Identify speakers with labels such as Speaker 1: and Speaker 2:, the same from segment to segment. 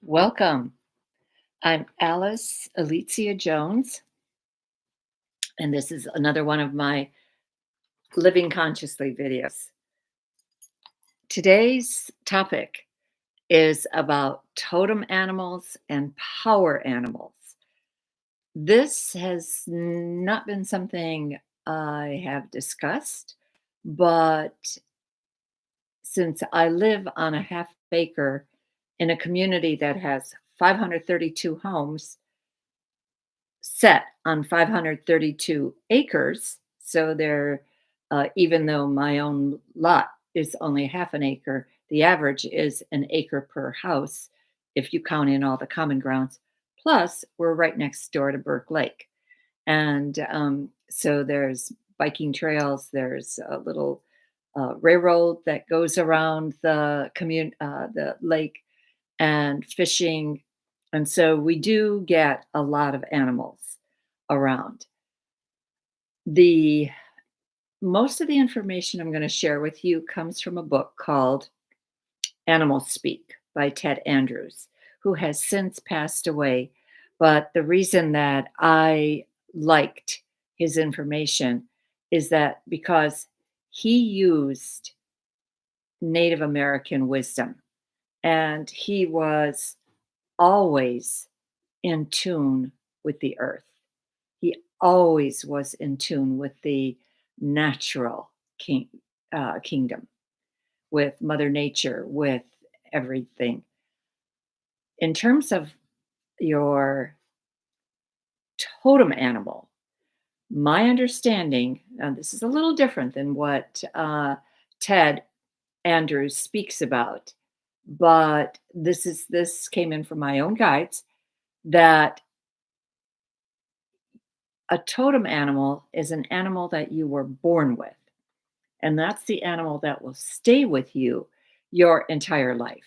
Speaker 1: Welcome. I'm Alice Alicia Jones, and this is another one of my Living Consciously videos. Today's topic is about totem animals and power animals. This has not been something I have discussed, but since I live on a half acre in a community that has 532 homes, set on 532 acres. So they're, even though my own lot is only half an acre, the average is an acre per house if you count in all the common grounds. Plus, we're right next door to Burke Lake. And so there's biking trails, there's a little railroad that goes around the lake, and fishing. And so we do get a lot of animals around. The Most of the information I'm going to share with you comes from a book called Animal Speak by Ted Andrews, who has since passed away. But the reason that I liked his information is that because he used Native American wisdom and he was always in tune with the earth. He always was in tune with the natural kingdom, with Mother Nature, with everything. In terms of your totem animal, my understanding, and this is a little different than what Ted Andrews speaks about, but this came in from my own guides that a totem animal is an animal that you were born with, and that's the animal that will stay with you your entire life.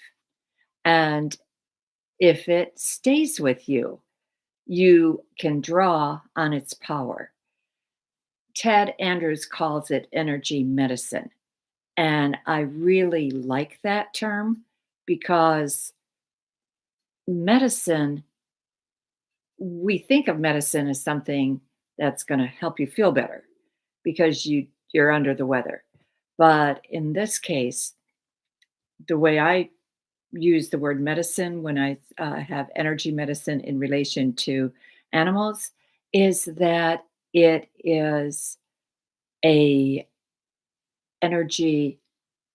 Speaker 1: And if it stays with you, you can draw on its power. Ted Andrews calls it energy medicine. And I really like that term because medicine, we think of medicine as something that's going to help you feel better because you're under the weather. But in this case, the way I use the word medicine when I have energy medicine in relation to animals is that it is a energy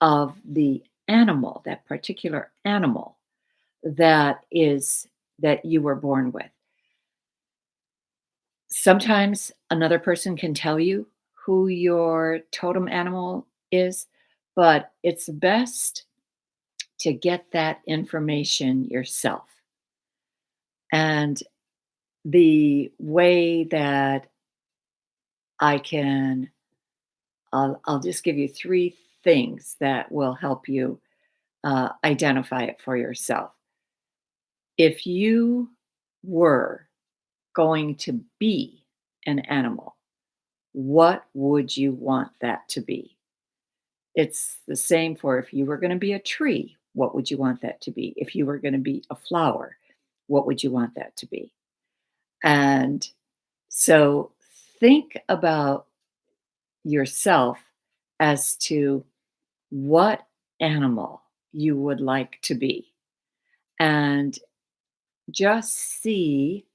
Speaker 1: of the animal, that particular animal that you were born with. Sometimes another person can tell you who your totem animal is, but it's best to get that information yourself. And the way that I can, I'll just give you three things that will help you identify it for yourself. If you were going to be an animal, what would you want that to be? It's the same for if you were going to be a tree, what would you want that to be? If you were going to be a flower, what would you want that to be? And so think about yourself as to what animal you would like to be. And just see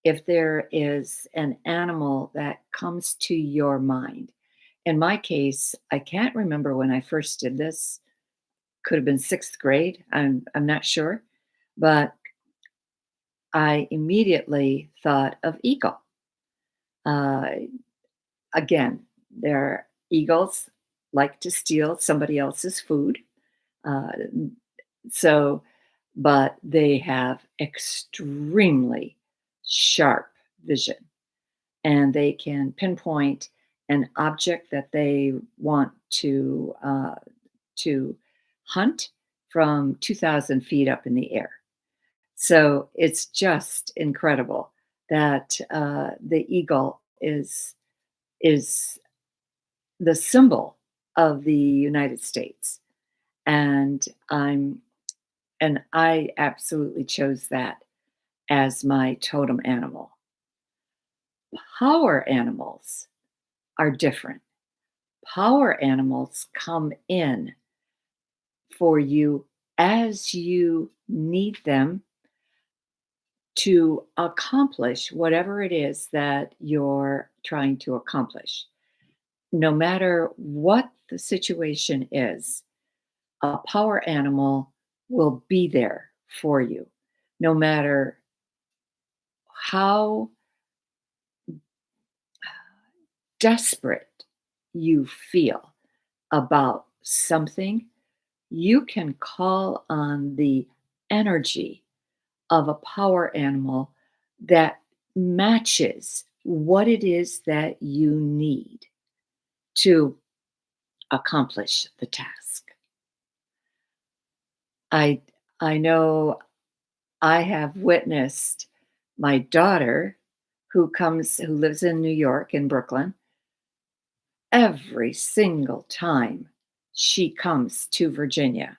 Speaker 1: if there is an animal that comes to your mind. In my case, I can't remember when I first did this. Could have been sixth grade. I'm not sure, but I immediately thought of eagle. Uh, Again, their eagles like to steal somebody else's food. Uh, so, but they have extremely sharp vision and they can pinpoint an object that they want to hunt from 2,000 feet up in the air. So it's just incredible that the eagle is the symbol of the United States, and I'm And I absolutely chose that as my totem animal. Power animals are different. Power animals come in for you as you need them to accomplish whatever it is that you're trying to accomplish. No matter what the situation is, a power animal will be there for you. No matter how desperate you feel about something, you can call on the energy of a power animal that matches what it is that you need to accomplish the task. I I know I have witnessed my daughter who lives in New York in Brooklyn. Every single time she comes to Virginia,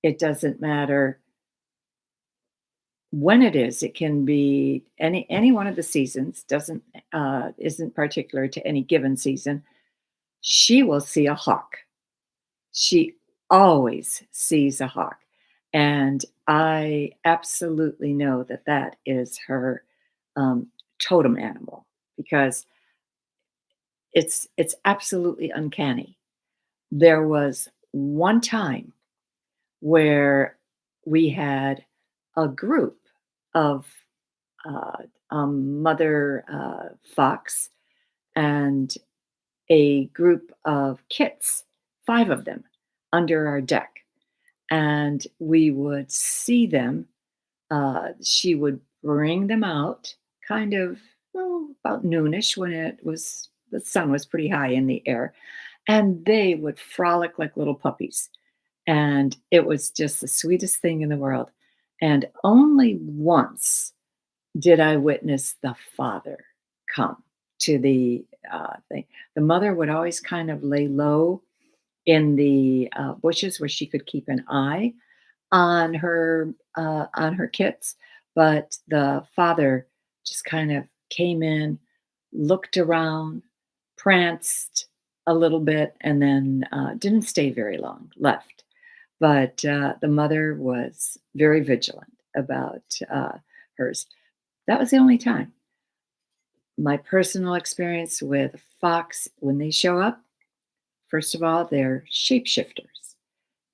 Speaker 1: it doesn't matter when it is. It can be any one of the seasons, doesn't isn't particular to any given season. She will see a hawk. She always sees a hawk, and I absolutely know that that is her totem animal because it's absolutely uncanny. There was one time where we had a group of mother fox and a group of kits, five of them, under our deck. And we would see them. She would bring them out kind of about noonish when the sun was pretty high in the air, and they would frolic like little puppies. And it was just the sweetest thing in the world. And only once did I witness the father come to the thing. The mother would always kind of lay low in the bushes where she could keep an eye on her kits, but the father just kind of came in, looked around, pranced a little bit, and then didn't stay very long. Left, but the mother was very vigilant about hers. That was the only time. My personal experience with fox, when they show up, first of all, they're shapeshifters.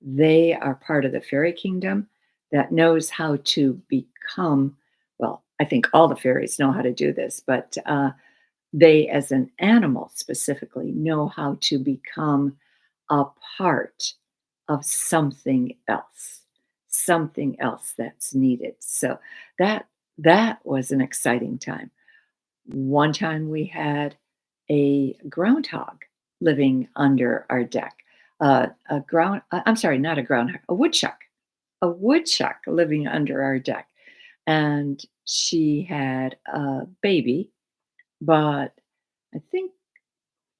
Speaker 1: They are part of the fairy kingdom that knows how to become, well, I think all the fairies know how to do this, but they, as an animal specifically, know how to become a part of something else that's needed. So that that was an exciting time. One time we had a groundhog living under our deck. I'm sorry, not a groundhog, a woodchuck living under our deck. And she had a baby, but I think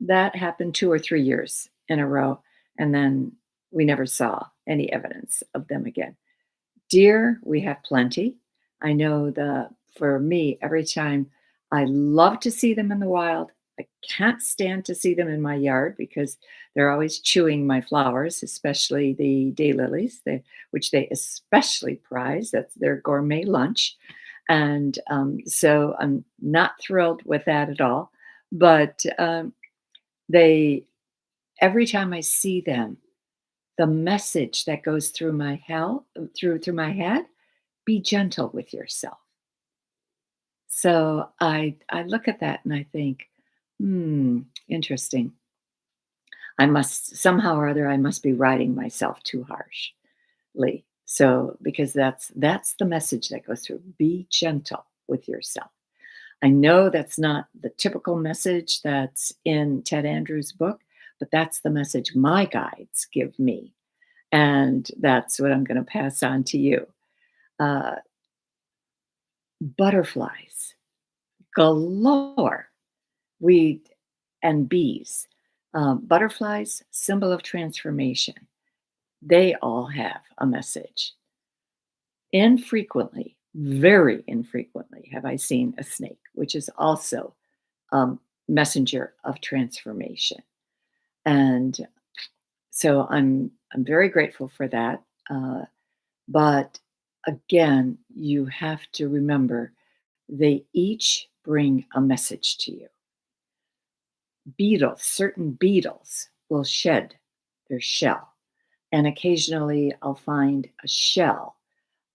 Speaker 1: that happened 2 or 3 years in a row. And then we never saw any evidence of them again. Deer, we have plenty. I know for me, every time I love to see them in the wild. I can't stand to see them in my yard because they're always chewing my flowers, especially the daylilies, which they especially prize. That's their gourmet lunch. And so I'm not thrilled with that at all. But they, every time I see them, the message that goes through through my head, be gentle with yourself. So I look at that and I think, interesting. I must somehow or other I must be riding myself too harshly. So because that's the message that goes through. Be gentle with yourself. I know that's not the typical message that's in Ted Andrews' book, but that's the message my guides give me. And that's what I'm going to pass on to you. Uh, Butterflies galore. We and bees. Butterflies, symbol of transformation. They all have a message. infrequently, very infrequently, have I seen a snake, which is also a messenger of transformation. And so I'm very grateful for that. Uh, but again, you have to remember they each bring a message to you. Beetles, certain beetles will shed their shell, and occasionally I'll find a shell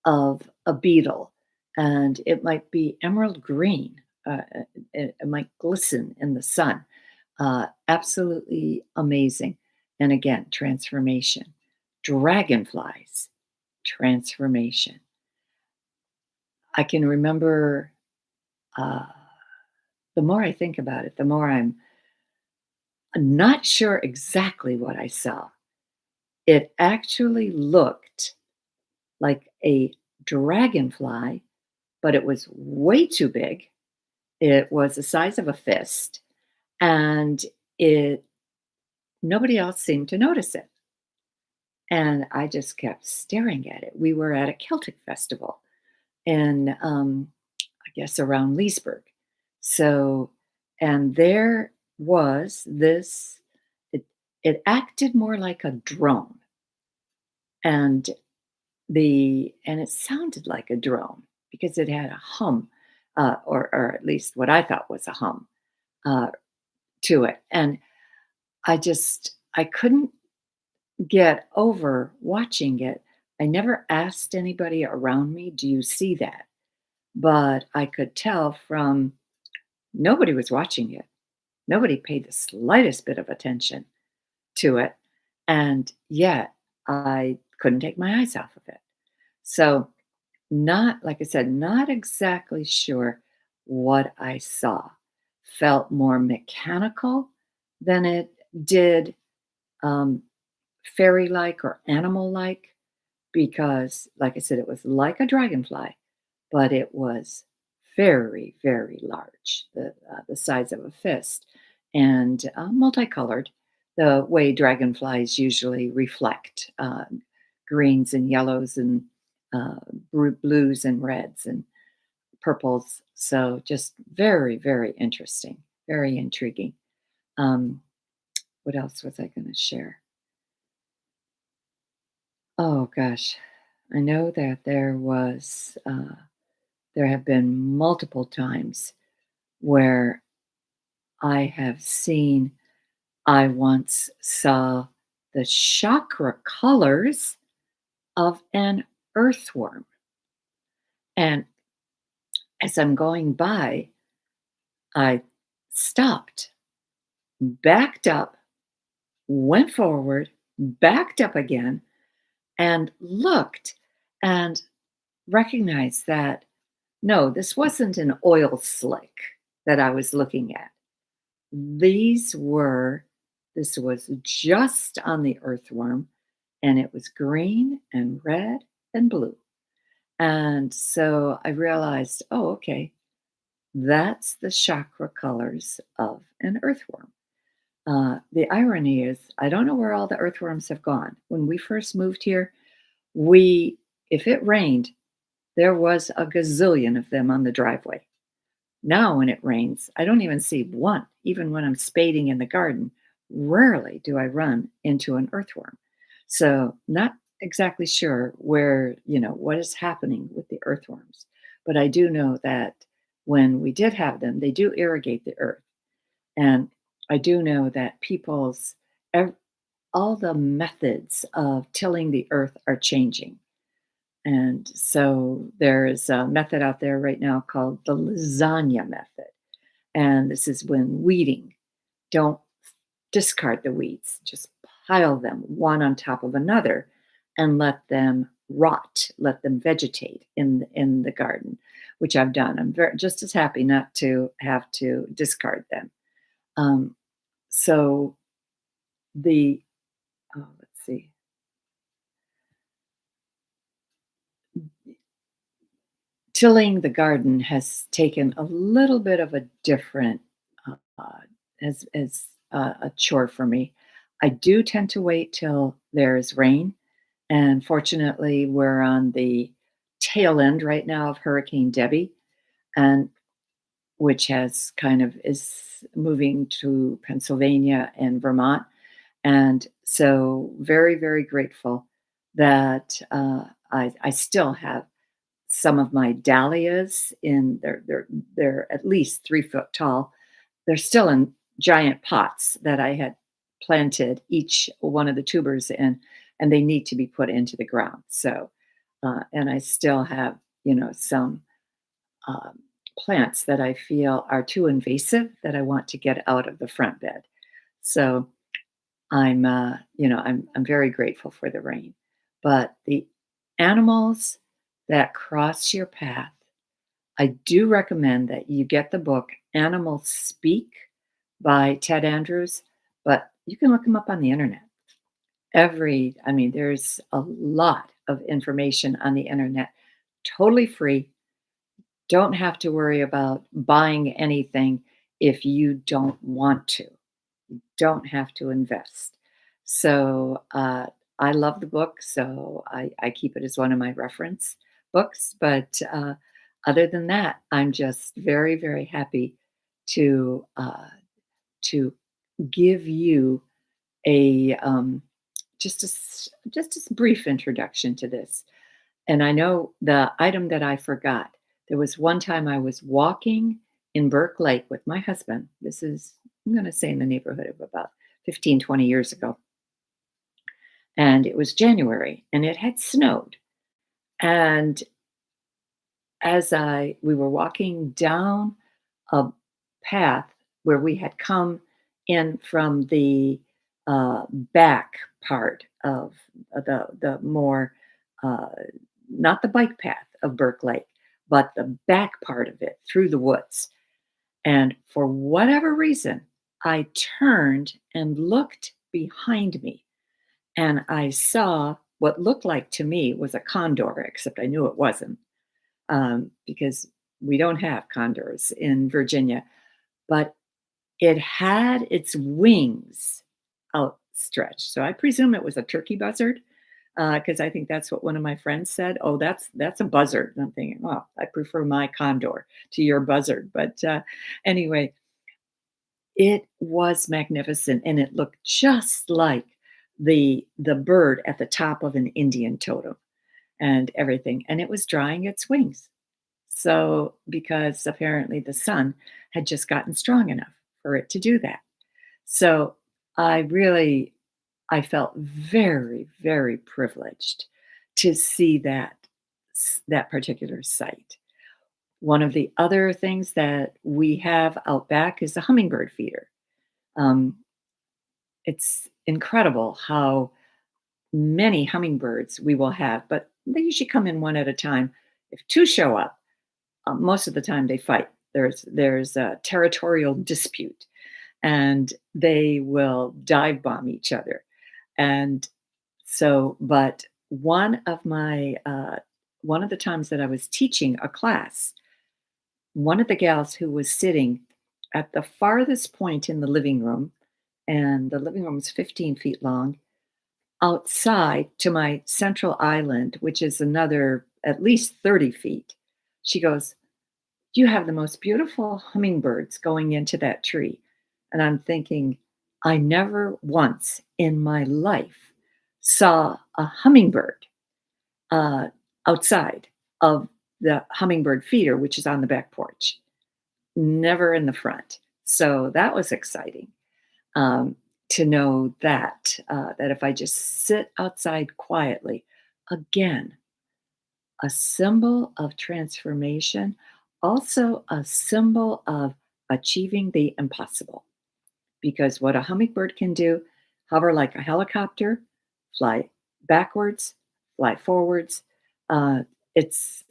Speaker 1: of a beetle, and it might be emerald green. It might glisten in the sun. Absolutely amazing. And again, transformation. Dragonflies, transformation. I can remember, uh, the more I think about it, the more I'm not sure exactly what I saw. It actually looked like a dragonfly, but it was way too big. It was the size of a fist, and it nobody else seemed to notice it. And I just kept staring at it. We were at a Celtic festival in, I guess, around Leesburg. So, and there was this, it, it acted more like a drone, and and it sounded like a drone because it had a hum, or at least what I thought was a hum uh, to it. And I couldn't get over watching it. I never asked anybody around me, "Do you see that?" But I could tell from nobody was watching it. Nobody paid the slightest bit of attention to it, and yet I couldn't take my eyes off of it. So, not like I said, not exactly sure what I saw. Felt more mechanical than it did um, fairy-like or animal-like because, like I said, it was like a dragonfly, but it was very, very large, the size of a fist, and multicolored, the way dragonflies usually reflect greens and yellows and uh, blues and reds and purples. So just very, very interesting, very intriguing. Um, what else was I going to share? Oh gosh, I know that there have been multiple times where I have seen, I once saw the chakra colors of an earthworm. And as I'm going by, I stopped, backed up, went forward, backed up again, and looked and recognized that no, this wasn't an oil slick that I was looking at. These were, this was just on the earthworm, and it was green and red and blue. And so I realized, oh, okay, that's the chakra colors of an earthworm. The irony is, I don't know where all the earthworms have gone. When we first moved here, we, if it rained, there was a gazillion of them on the driveway. Now, when it rains, I don't even see one, even when I'm spading in the garden. Rarely do I run into an earthworm. So, not exactly sure where, what is happening with the earthworms. But I do know that when we did have them, they do irrigate the earth. And I do know that ev- all the methods of tilling the earth are changing. And so there is a method out there right now called the lasagna method. And this is when weeding, don't discard the weeds, just pile them one on top of another and let them rot, let them vegetate in the garden, which I've done. I'm just as happy not to have to discard them. Um, so the let's see, tilling the garden has taken a little bit of a different as a chore for me. I do tend to wait till there's rain, and fortunately, we're on the tail end right now of Hurricane Debbie, and which has kind of is moving to Pennsylvania and Vermont. And so, very, very grateful that I still have some of my dahlias in they're at least 3 foot tall. They're still in giant pots that I had planted each one of the tubers in, and they need to be put into the ground. So, and I still have, some um, plants that I feel are too invasive that I want to get out of the front bed. So I'm very grateful for the rain. But the animals that cross your path, I do recommend that you get the book Animals Speak by Ted Andrews, but you can look him up on the internet. There's a lot of information on the internet, totally free. Don't have to worry about buying anything if you don't want to. Don't have to invest. So I love the book, so I keep it as one of my reference books. But other than that, I'm just very, very happy to to give you a just a brief introduction to this. And I know the item that I forgot. There was one time I was walking in Burke Lake with my husband. This is, I'm going to say, in the neighborhood of about 15, 20 years ago. And it was January and it had snowed. And we were walking down a path where we had come in from the back part of the more uh, not the bike path of Burke Lake, but the back part of it through the woods. And for whatever reason, I turned and looked behind me, and I saw what looked like to me was a condor, except I knew it wasn't, because we don't have condors in Virginia. But it had its wings outstretched, so I presume it was a turkey buzzard, because I think that's what one of my friends said. "Oh, that's a buzzard." And I'm thinking, "Oh, I prefer my condor to your buzzard." But, anyway, it was magnificent, and it looked just like the bird at the top of an Indian totem and everything, and it was drying its wings. So, because apparently the sun had just gotten strong enough for it to do that. So, I really I felt very, very privileged to see that particular site. One of the other things that we have out back is a hummingbird feeder. Um, it's incredible how many hummingbirds we will have, but they usually come in one at a time. If two show up, most of the time they fight. There's a territorial dispute, and they will dive bomb each other. And so, but one of the times that I was teaching a class, one of the gals who was sitting at the farthest point in the living room, and the living room was 15 feet long, outside to my central island, which is another at least 30 feet. She goes, "You have the most beautiful hummingbirds going into that tree." And I'm thinking, I never once in my life saw a hummingbird uh, outside of the hummingbird feeder, which is on the back porch, never in the front. So that was exciting, um, to know that if I just sit outside quietly, again, a symbol of transformation, also a symbol of achieving the impossible. Because what a hummingbird can do, hover like a helicopter, fly backwards, fly forwards. Uh, it's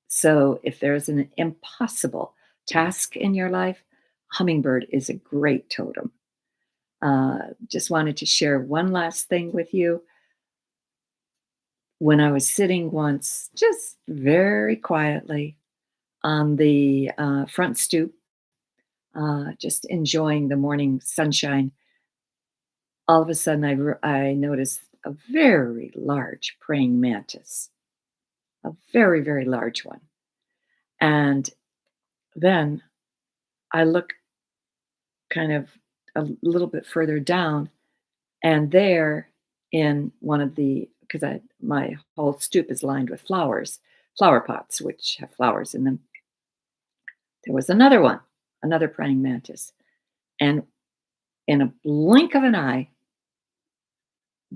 Speaker 1: so if there's an impossible task in your life, hummingbird is a great totem. Just wanted to share one last thing with you. When I was sitting once, just very quietly on the front stoop, just enjoying the morning sunshine, all of a sudden I noticed a very large praying mantis. a very, very large one. And then I look kind of a little bit further down, and there in one of the because I my whole stoop is lined with flowers, flower pots, which have flowers in them. There was another one, another praying mantis. And in a blink of an eye,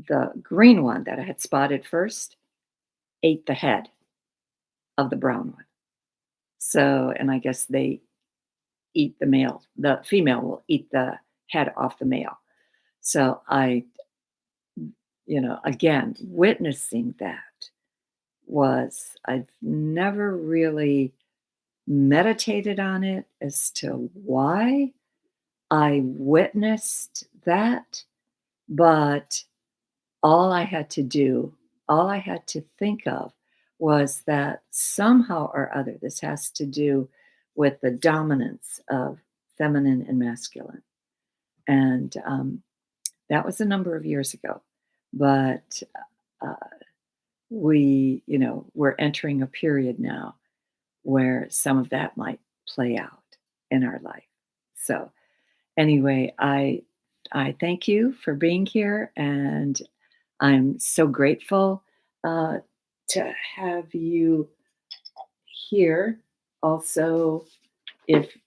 Speaker 1: the green one that I had spotted first ate the head of the brown one. So, and I guess they eat the male. The female will eat the head off the male. So again, witnessing that I've never really meditated on it as to why I witnessed that, but all I had to do, all I had to think of was that somehow or other this has to do with the dominance of feminine and masculine. And that was a number of years ago. But uh, we're entering a period now where some of that might play out in our life. So, anyway, I thank you for being here, and I'm so grateful uh, to have you here. Also, if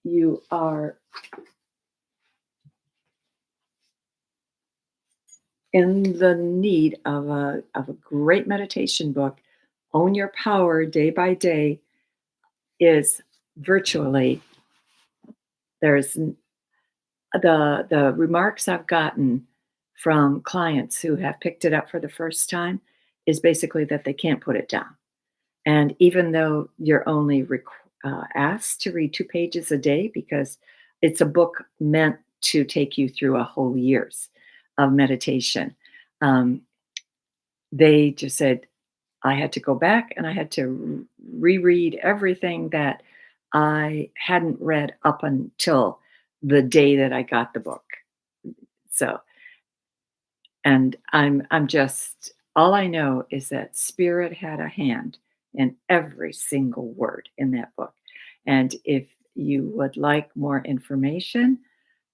Speaker 1: you are in the need of a great meditation book, Own Your Power Day by Day is virtually there's the remarks I've gotten from clients who have picked it up for the first time is basically that they can't put it down. And even though you're only asked to read 2 pages a day, because it's a book meant to take you through a whole year's of meditation, um, they just said, I had to go back and I had to reread everything that I hadn't read up until the day that I got the book. So, and I'm just all I know is that spirit had a hand in every single word in that book. And if you would like more information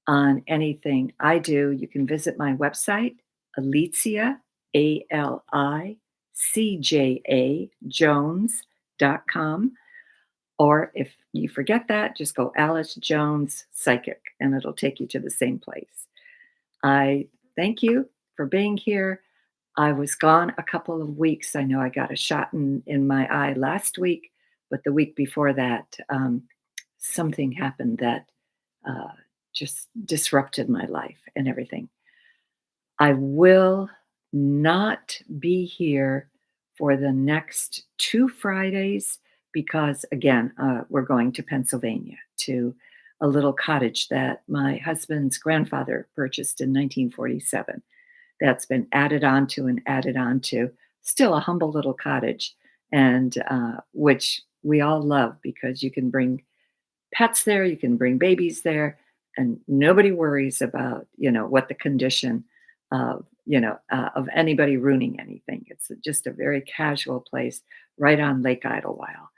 Speaker 1: on anything I do, you can visit my website, Alicia, ALICJA, Jones.com. Or if you forget that, just go Alice Jones Psychic and it'll take you to the same place. I thank you for being here. I was gone a couple of weeks. I know I got a shot in my eye last week, but the week before that, something happened that uh, just disrupted my life and everything. I will not be here for the next 2 Fridays because, again, we're going to Pennsylvania to a little cottage that my husband's grandfather purchased in 1947. That's been added on to, still a humble little cottage, and which we all love because you can bring pets there, you can bring babies there, and nobody worries about what the condition of anybody ruining anything. It's just a very casual place right on Lake Idlewild.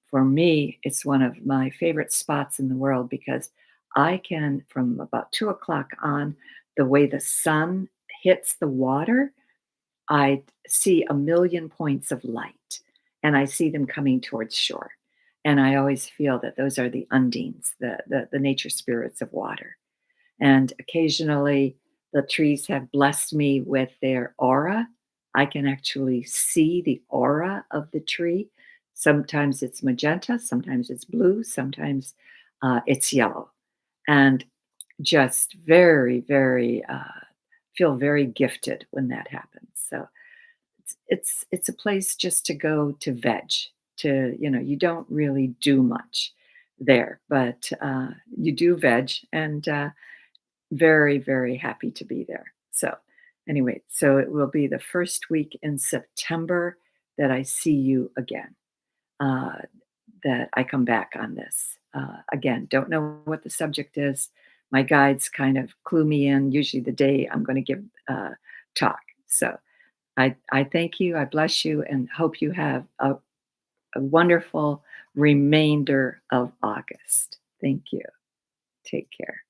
Speaker 1: For me, it's one of my favorite spots in the world because I can, from about 2 o'clock on, the way the sun hits the water, I see a million points of light and I see them coming towards shore. And I always feel that those are the undines, the nature spirits of water. And occasionally the trees have blessed me with their aura. I can actually see the aura of the tree. Sometimes it's magenta, sometimes it's blue, sometimes it's yellow. And just very, very, feel very gifted when that happens. So it's a place just to go to veg. You don't really do much there, but you do veg, and very, very happy to be there. So, anyway, so it will be the first week in September that I see you again, uh, that I come back on this. Again, don't know what the subject is. My guides kind of clue me in, usually the day I'm going to give talk. So, I thank you, I bless you, and hope you have a wonderful remainder of August. Thank you. Take care.